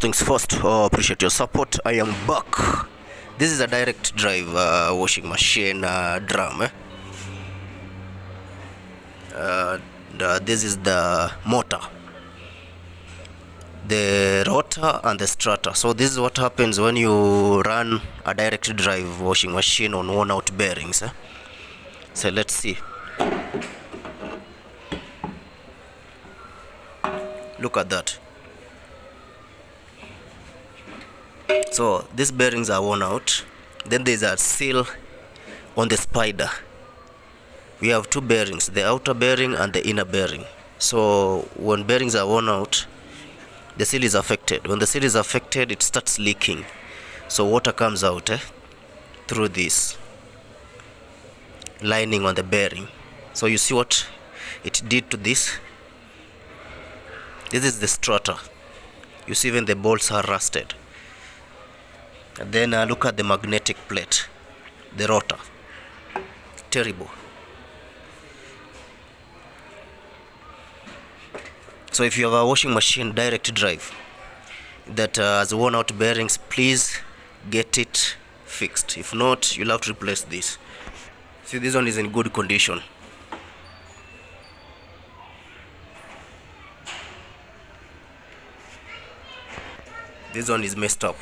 Things first, appreciate your support. I am back. This is a direct drive washing machine drum. This is the motor, the rotor and the strutter. So this is what happens when you run a direct drive washing machine on worn out bearings. So let's see. Look at that. So these bearings are worn out. Then there's a seal on the spider. We have two bearings, the outer bearing and the inner bearing. So when bearings are worn out, the seal is affected. When the seal is affected, it starts leaking. So water comes out through this lining on the bearing. So you see what it did to this. This is the strutter. You see even the bolts are rusted. And then look at the magnetic plate, the rotor. Terrible. So if you have a washing machine direct drive that has worn out bearings, please get it fixed. If not, you'll have to replace this. See, this one is in good condition. This one is messed up.